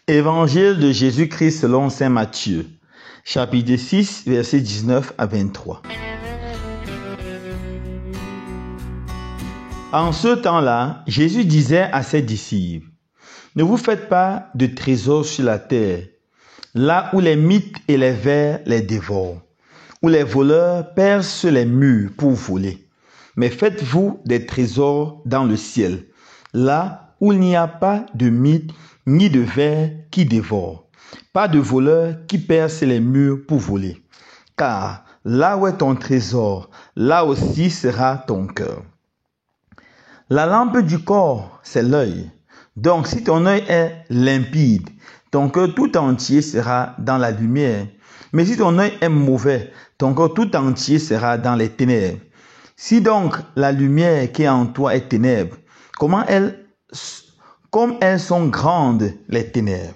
Évangile de Jésus-Christ selon saint Matthieu, chapitre 6, versets 19 à 23. En ce temps-là, Jésus disait à ses disciples, « Ne vous faites pas de trésors sur la terre, là où les mites et les vers les dévorent, où les voleurs percent sur les murs pour voler. Mais faites-vous des trésors dans le ciel, là où il n'y a pas de mites ni de vers qui dévorent, pas de voleurs qui percent les murs pour voler. Car là où est ton trésor, là aussi sera ton cœur. La lampe du corps, c'est l'œil. Donc si ton œil est limpide, ton cœur tout entier sera dans la lumière. Mais si ton œil est mauvais, ton cœur tout entier sera dans les ténèbres. Si donc la lumière qui est en toi est ténèbres, comme elles sont grandes les ténèbres.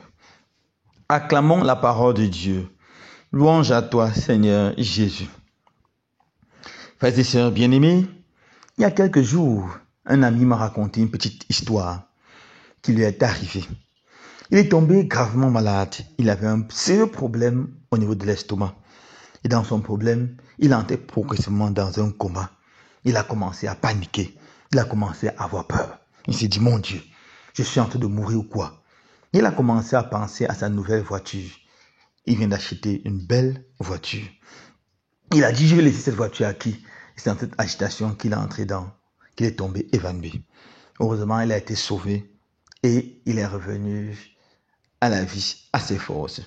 Acclamons la parole de Dieu. Louange à toi, Seigneur Jésus. Frères et sœurs bien-aimés, il y a quelques jours, un ami m'a raconté une petite histoire qui lui est arrivée. Il est tombé gravement malade. Il avait un sérieux problème au niveau de l'estomac. Et dans son problème, il entrait progressivement dans un coma. Il a commencé à paniquer. Il a commencé à avoir peur. Il s'est dit, mon Dieu, je suis en train de mourir ou quoi? Il a commencé à penser à sa nouvelle voiture. Il vient d'acheter une belle voiture. Il a dit, je vais laisser cette voiture à qui? C'est dans cette agitation qu'il est entré dans, qu'il est tombé évanoui. Heureusement, il a été sauvé et il est revenu à la vie, à ses forces.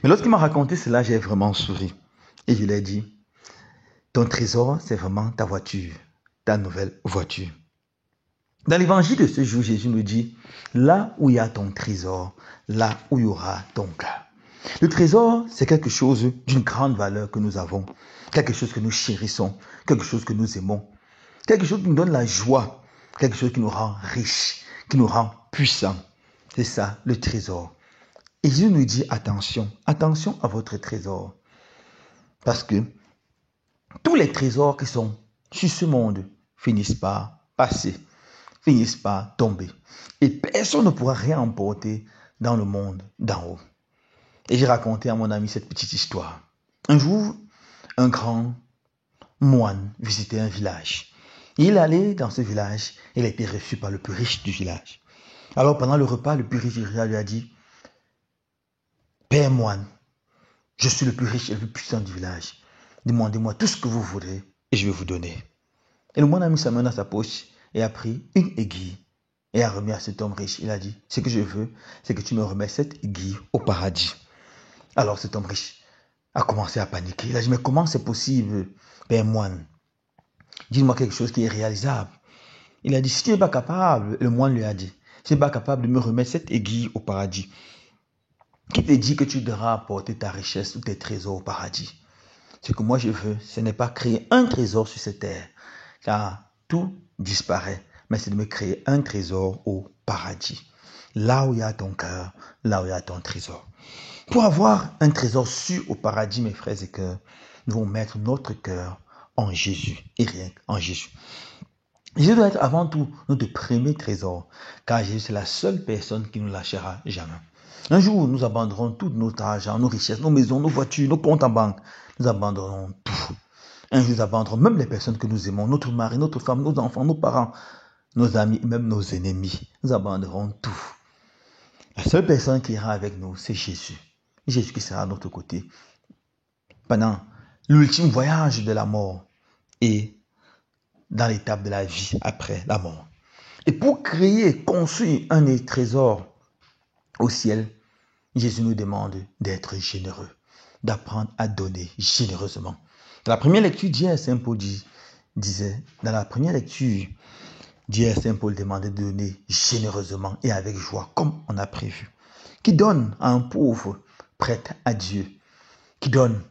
Mais lorsqu'il m'a raconté cela, j'ai vraiment souri. Et je lui ai dit, ton trésor, c'est vraiment ta voiture, ta nouvelle voiture. Dans l'évangile de ce jour, Jésus nous dit, là où il y a ton trésor, là où il y aura ton cœur. Le trésor, c'est quelque chose d'une grande valeur que nous avons, quelque chose que nous chérissons, quelque chose que nous aimons, quelque chose qui nous donne la joie, quelque chose qui nous rend riches, qui nous rend puissants. C'est ça, le trésor. Et Jésus nous dit, attention à votre trésor. Parce que tous les trésors qui sont sur ce monde finissent par passer, finissent par tomber. Et personne ne pourra rien emporter dans le monde d'en haut. Et j'ai raconté à mon ami cette petite histoire. Un jour, un grand moine visitait un village. Il allait dans ce village, il a été reçu par le plus riche du village. Alors pendant le repas, le plus riche du village lui a dit, « Père moine, je suis le plus riche et le plus puissant du village. Demandez-moi tout ce que vous voudrez et je vais vous donner. » Et le moine a mis sa main dans sa poche et a pris une aiguille et a remis à cet homme riche. Il a dit, ce que je veux, c'est que tu me remets cette aiguille au paradis. Alors cet homme riche a commencé à paniquer. Il a dit, mais comment c'est possible, père moine? Dis-moi quelque chose qui est réalisable. Il a dit, si tu n'es pas capable, le moine lui a dit, si tu n'es pas capable de me remettre cette aiguille au paradis, qui te dit que tu devras apporter ta richesse ou tes trésors au paradis? Ce que moi je veux, ce n'est pas créer un trésor sur cette terre, car tout disparaît, mais c'est de me créer un trésor au paradis. Là où il y a ton cœur, là où il y a ton trésor. Pour avoir un trésor sûr au paradis, mes frères et sœurs, nous devons mettre notre cœur en Jésus et rien qu'en Jésus. Jésus doit être avant tout notre premier trésor, car Jésus c'est la seule personne qui nous lâchera jamais. Un jour, nous abandonnerons tout notre argent, nos richesses, nos maisons, nos voitures, nos comptes en banque. Nous abandonnerons tout. Un jour, nous abandonnerons même les personnes que nous aimons, notre mari, notre femme, nos enfants, nos parents, nos amis, même nos ennemis. Nous abandonnerons tout. La seule personne qui ira avec nous, c'est Jésus. Jésus qui sera à notre côté pendant l'ultime voyage de la mort et dans l'étape de la vie après la mort. Et pour créer, construire un trésor au ciel, Jésus nous demande d'être généreux, d'apprendre à donner généreusement. Dans la première lecture d'hier, Saint Paul disait, Saint Paul demandait de donner généreusement et avec joie, comme on a prévu. Qui donne à un pauvre prête à Dieu, qui donne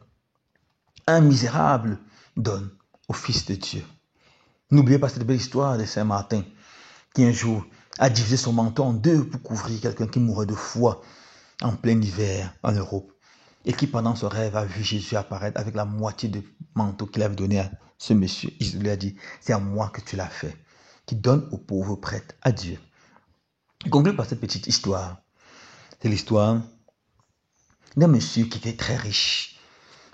à un misérable, donne au Fils de Dieu. N'oubliez pas cette belle histoire de Saint Martin, qui un jour a divisé son manteau en deux pour couvrir quelqu'un qui mourait de froid en plein hiver en Europe, et qui pendant son rêve a vu Jésus apparaître avec la moitié du manteau qu'il avait donné à ce monsieur. Il lui a dit, c'est à moi que tu l'as fait. qui donne aux pauvres prête à Dieu. Je conclue par cette petite histoire. C'est l'histoire d'un monsieur qui était très riche,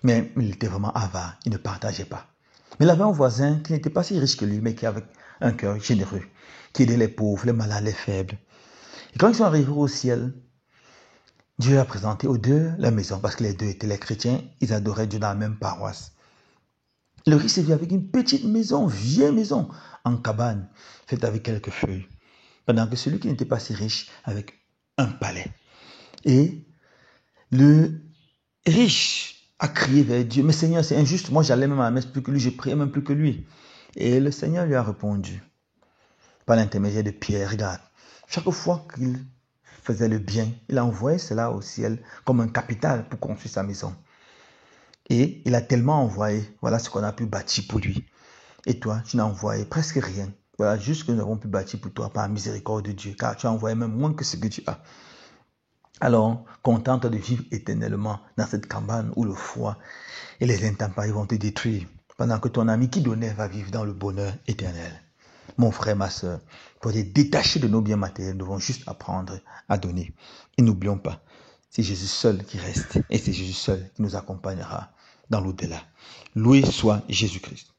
mais il était vraiment avare, il ne partageait pas. Mais il avait un voisin qui n'était pas si riche que lui, mais qui avait un cœur généreux, qui aidait les pauvres, les malades, les faibles. Et quand ils sont arrivés au ciel, Dieu a présenté aux deux la maison, parce que les deux étaient les chrétiens, ils adoraient Dieu dans la même paroisse. Le riche s'est vu avec une petite maison, vieille maison, en cabane, faite avec quelques feuilles. Pendant que celui qui n'était pas si riche, avec un palais. Et le riche a crié vers Dieu, mais Seigneur, c'est injuste, moi j'allais même à la messe plus que lui, je priais même plus que lui. Et le Seigneur lui a répondu, par l'intermédiaire de Pierre, regarde, chaque fois qu'il faisait le bien, il a envoyé cela au ciel comme un capital pour construire sa maison. Et il a tellement envoyé, voilà ce qu'on a pu bâtir pour lui. Et toi, tu n'as envoyé presque rien. Voilà juste ce que nous avons pu bâtir pour toi par la miséricorde de Dieu, car tu as envoyé même moins que ce que tu as. Alors, contente de vivre éternellement dans cette cabane où le froid et les intempéries vont te détruire, pendant que ton ami qui donnait va vivre dans le bonheur éternel. Mon frère, ma soeur, pour être détachés de nos biens matériels, nous devons juste apprendre à donner. Et n'oublions pas, c'est Jésus seul qui reste et c'est Jésus seul qui nous accompagnera dans l'au-delà. Loué soit Jésus-Christ.